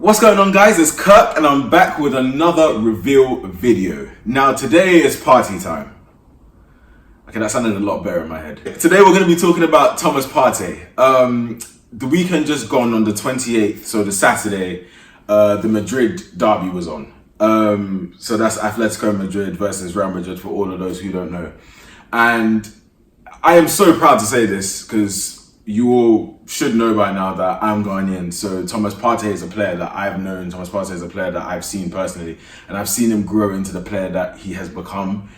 What's going on, guys? It's Kirk and I'm back with another reveal video. Now today is party time. Okay, that sounded a lot better in my head. Today we're going to be talking about Thomas Partey. The weekend just gone on the 28th, so the Saturday, the Madrid derby was on. So that's Atletico Madrid versus Real Madrid for all of those who don't know. And I am so proud to say this because you all should know by now that I'm Ghanaian. So Thomas Partey is a player that I've known. Thomas Partey is a player that I've seen personally. And I've seen him grow into the player that he has become.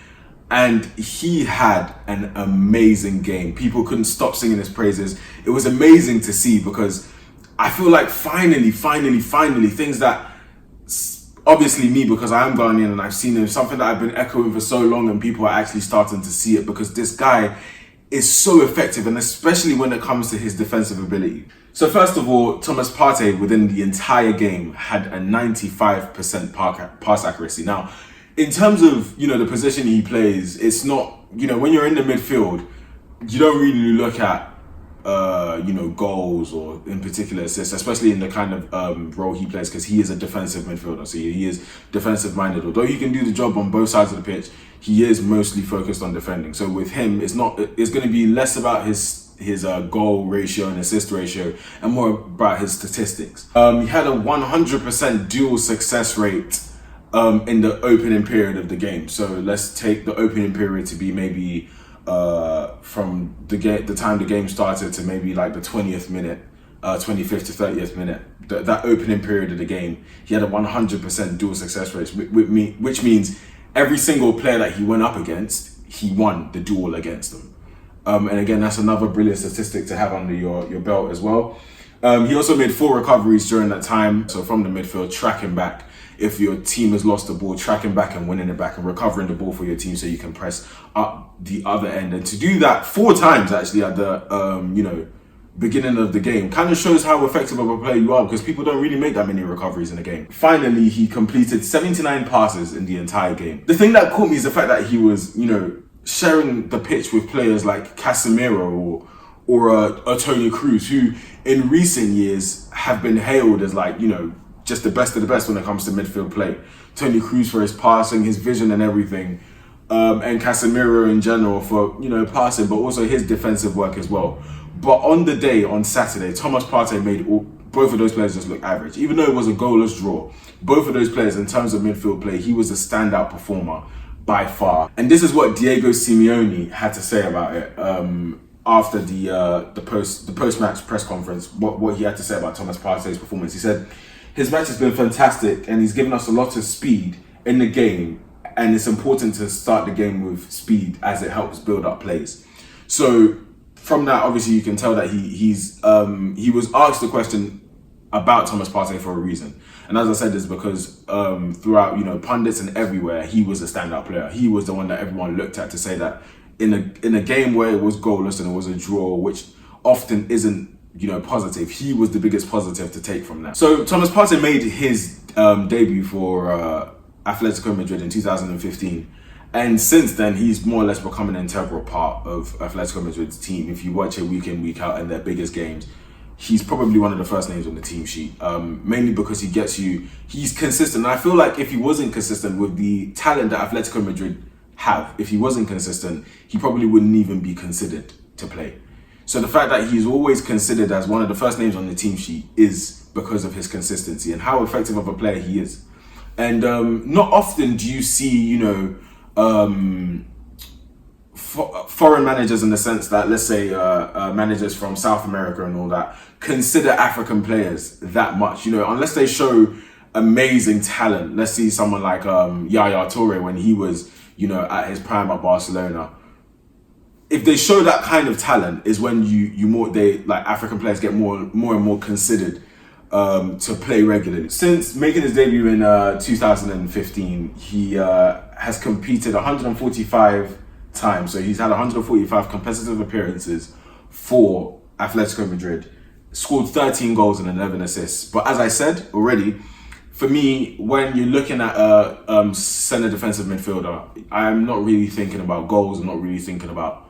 And he had an amazing game. People couldn't stop singing his praises. It was amazing to see because I feel like finally, things that obviously me, because I am Ghanaian and I've seen him, something that I've been echoing for so long and people are actually starting to see it because this guy is so effective, and especially when it comes to his defensive ability. So first of all, Thomas Partey within the entire game had a 95% pass accuracy. Now, in terms of, the position he plays, it's not, when you're in the midfield, you don't really look at, goals or in particular assists, especially in the kind of role he plays, because he is a defensive midfielder. So he is defensive minded. Although he can do the job on both sides of the pitch, he is mostly focused on defending. So with him, it's going to be less about his goal ratio and assist ratio and more about his statistics. He had a 100% dual success rate in the opening period of the game. So let's take the opening period to be maybe from the time the game started to maybe like the 20th minute, 25th to 30th minute. That opening period of the game, he had a 100% dual success rate, which means every single player that he went up against, he won the duel against them. And again, that's another brilliant statistic to have under your belt as well. He also made 4 recoveries during that time. So from the midfield, tracking back. If your team has lost the ball, tracking back and winning it back and recovering the ball for your team so you can press up the other end. And to do that 4 times actually at the, beginning of the game kind of shows how effective of a player you are, because people don't really make that many recoveries in a game. Finally, he completed 79 passes in the entire game. The thing that caught me is the fact that he was, sharing the pitch with players like Casemiro or Toni Kroos, who in recent years have been hailed as like, just the best of the best when it comes to midfield play. Toni Kroos for his passing, his vision and everything. And Casemiro in general for, passing, but also his defensive work as well. But on the day, on Saturday, Thomas Partey made both of those players just look average. Even though it was a goalless draw, both of those players, in terms of midfield play, he was a standout performer by far. And this is what Diego Simeone had to say about it after the post-match press conference, what he had to say about Thomas Partey's performance. He said, his match has been fantastic and he's given us a lot of speed in the game, and it's important to start the game with speed as it helps build up plays. So from that, obviously you can tell that he was asked a question about Thomas Partey for a reason. And as I said, it's because throughout, pundits and everywhere, he was a standout player. He was the one that everyone looked at to say that in a game where it was goalless and it was a draw, which often isn't, positive, he was the biggest positive to take from that. So Thomas Partey made his debut for Atletico Madrid in 2015. And since then, he's more or less become an integral part of Atletico Madrid's team. If you watch it week in, week out in their biggest games, he's probably one of the first names on the team sheet, mainly because he's consistent. And I feel like if he wasn't consistent with the talent that Atletico Madrid have, if he wasn't consistent, he probably wouldn't even be considered to play. So the fact that he's always considered as one of the first names on the team sheet is because of his consistency and how effective of a player he is. And not often do you see, foreign managers, in the sense that, let's say, managers from South America and all that, consider African players that much, unless they show amazing talent. Let's see someone like Yaya Toure when he was, at his prime at Barcelona. If they show that kind of talent is when African players get more and more considered to play regularly. Since making his debut in 2015, he has competed 145 times. So he's had 145 competitive appearances for Atletico Madrid, scored 13 goals and 11 assists. But as I said already, for me, when you're looking at a centre defensive midfielder, I'm not really thinking about goals. I'm not really thinking about,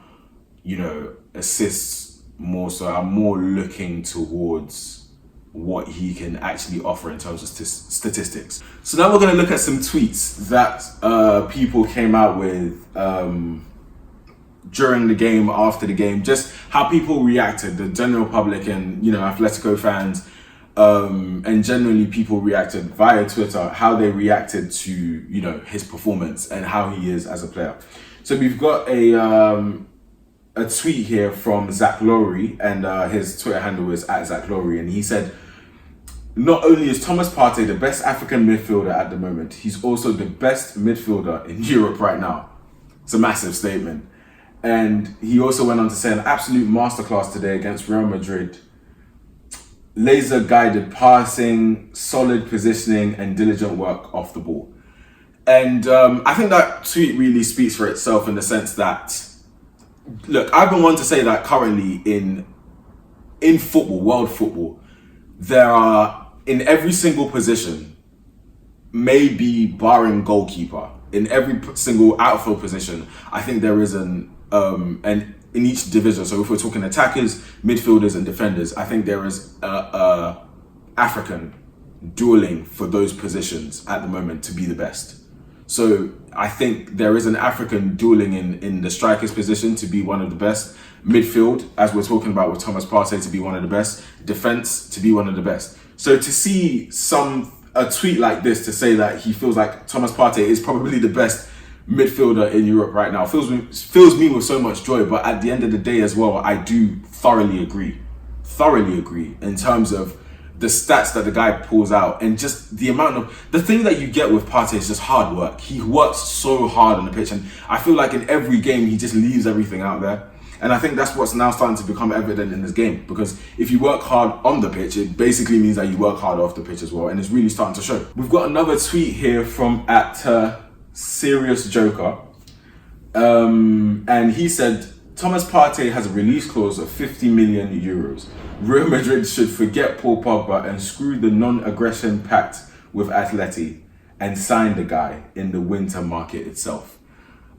assists more so. I'm more looking towards what he can actually offer in terms of statistics. So now we're going to look at some tweets that people came out with during the game, after the game, just how people reacted, the general public and, Atletico fans, and generally people reacted via Twitter, how they reacted to, his performance and how he is as a player. So we've got a tweet here from Zach Lowry, and his Twitter handle is @ZachLowry, and he said, "Not only is Thomas Partey the best African midfielder at the moment, he's also the best midfielder in Europe right now." It's a massive statement. And he also went on to say, "An absolute masterclass today against Real Madrid. Laser guided passing, solid positioning, and diligent work off the ball." And I think that tweet really speaks for itself in the sense that, look, I've been one to say that currently in football, world football, there are, in every single position, maybe barring goalkeeper, in every single outfield position, I think there is and in each division. So if we're talking attackers, midfielders, and defenders, I think there is a African dueling for those positions at the moment to be the best. So I think there is an African dueling in the striker's position to be one of the best. Midfield, as we're talking about with Thomas Partey, to be one of the best. Defense, to be one of the best. So to see a tweet like this to say that he feels like Thomas Partey is probably the best midfielder in Europe right now fills me with so much joy. But at the end of the day as well, I do thoroughly agree in terms of the stats that the guy pulls out, and just the thing that you get with Partey is just hard work. He works so hard on the pitch, and I feel like in every game he just leaves everything out there. And I think that's what's now starting to become evident in this game, because if you work hard on the pitch, it basically means that you work hard off the pitch as well, and it's really starting to show. We've got another tweet here from Serious Joker, and he said, "Thomas Partey has a release clause of 50 million euros. Real Madrid should forget Paul Pogba and screw the non-aggression pact with Atleti and sign the guy in the winter market itself."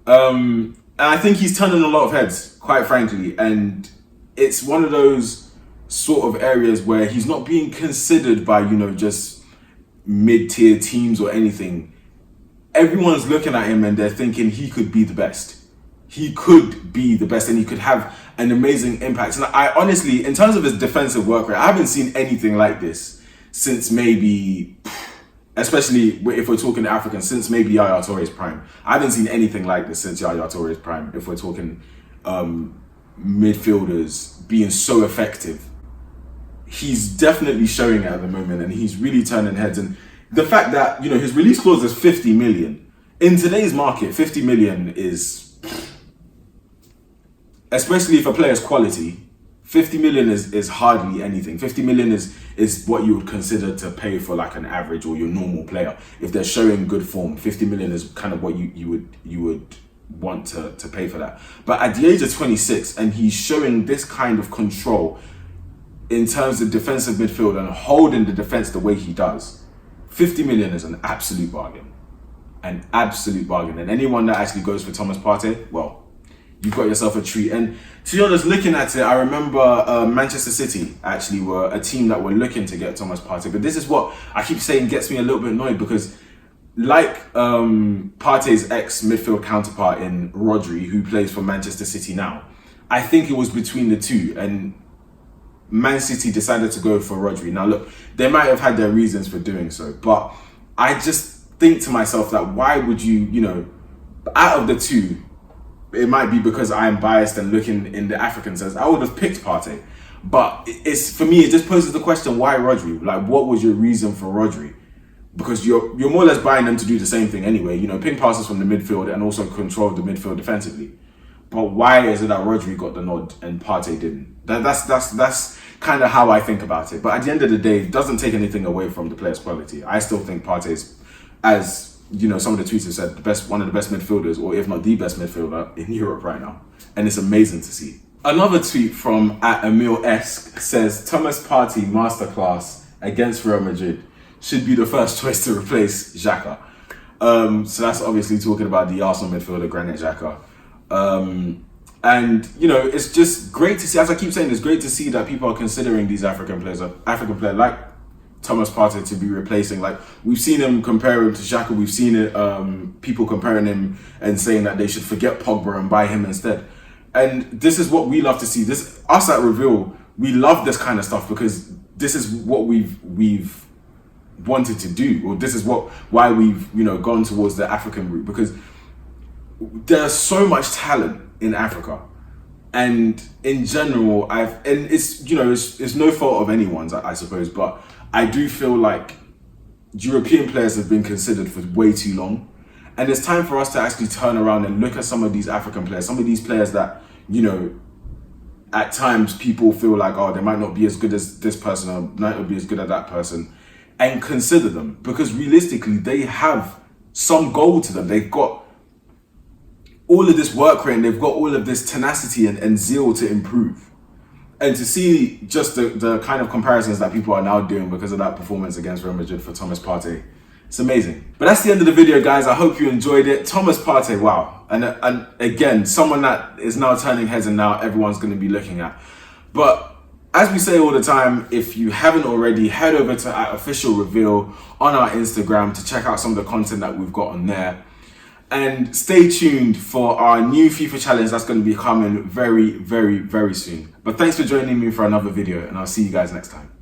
And I think he's turning a lot of heads, quite frankly, and it's one of those sort of areas where he's not being considered by, just mid-tier teams or anything. Everyone's looking at him and they're thinking he could be the best. He could be the best, and he could have an amazing impact. And I honestly, in terms of his defensive work rate, I haven't seen anything like this since maybe, especially if we're talking African, since maybe Yaya Touré's prime. I haven't seen anything like this since Yaya Touré's prime, if we're talking midfielders being so effective. He's definitely showing it at the moment, and he's really turning heads. And the fact that, his release clause is 50 million. In today's market, 50 million is, especially if a player's quality, 50 million is hardly anything. 50 million is what you would consider to pay for like an average or your normal player. If they're showing good form, 50 million is kind of what you would want to pay for that. But at the age of 26, and he's showing this kind of control in terms of defensive midfield and holding the defense the way he does, 50 million is an absolute bargain. An absolute bargain. And anyone that actually goes for Thomas Partey, well, you've got yourself a treat. And to be honest, looking at it, I remember Manchester City actually were a team that were looking to get Thomas Partey. But this is what I keep saying gets me a little bit annoyed, because like Partey's ex-midfield counterpart in Rodri, who plays for Manchester City now, I think it was between the two, and Man City decided to go for Rodri. Now look, they might have had their reasons for doing so, but I just think to myself that why would you, out of the two, it might be because I'm biased and looking in the African sense, I would have picked Partey. But it's, for me, it just poses the question, why Rodri? Like, what was your reason for Rodri? Because you're more or less buying them to do the same thing anyway. Ping passes from the midfield and also control the midfield defensively. But why is it that Rodri got the nod and Partey didn't? That's kind of how I think about it. But at the end of the day, it doesn't take anything away from the player's quality. I still think Partey's, as some of the tweets have said, one of the best midfielders, or if not the best midfielder in Europe right now. And it's amazing to see. Another tweet from @Emil-esque says, "Thomas Partey masterclass against Real Madrid should be the first choice to replace Xhaka." So that's obviously talking about the Arsenal midfielder, Granit Xhaka. And, you know, it's just great to see, as I keep saying, it's great to see that people are considering these African players like Thomas Partey to be replacing. Like, we've seen him compare him to Xhaka, we've seen it, people comparing him and saying that they should forget Pogba and buy him instead. And this is what we love to see. Us at Reveal, we love this kind of stuff because this is what we've wanted to do, or this is why we've, you know, gone towards the African route, because there's so much talent in Africa, and in general, it's, you know, it's no fault of anyone's, I suppose, but I do feel like European players have been considered for way too long, and it's time for us to actually turn around and look at some of these African players, some of these players that, you know, at times people feel like, oh, they might not be as good as this person, or might not be as good as that person, and consider them, because realistically they have some goal to them. They've got all of this work rate and they've got all of this tenacity and zeal to improve. And to see just the kind of comparisons that people are now doing because of that performance against Real Madrid for Thomas Partey, it's amazing. But that's the end of the video, guys. I hope you enjoyed it. Thomas Partey, wow. And again, someone that is now turning heads and now everyone's going to be looking at. But as we say all the time, if you haven't already, head over to our official Reveal on our Instagram to check out some of the content that we've got on there. And stay tuned for our new FIFA challenge that's going to be coming very, very, very soon. But thanks for joining me for another video, and I'll see you guys next time.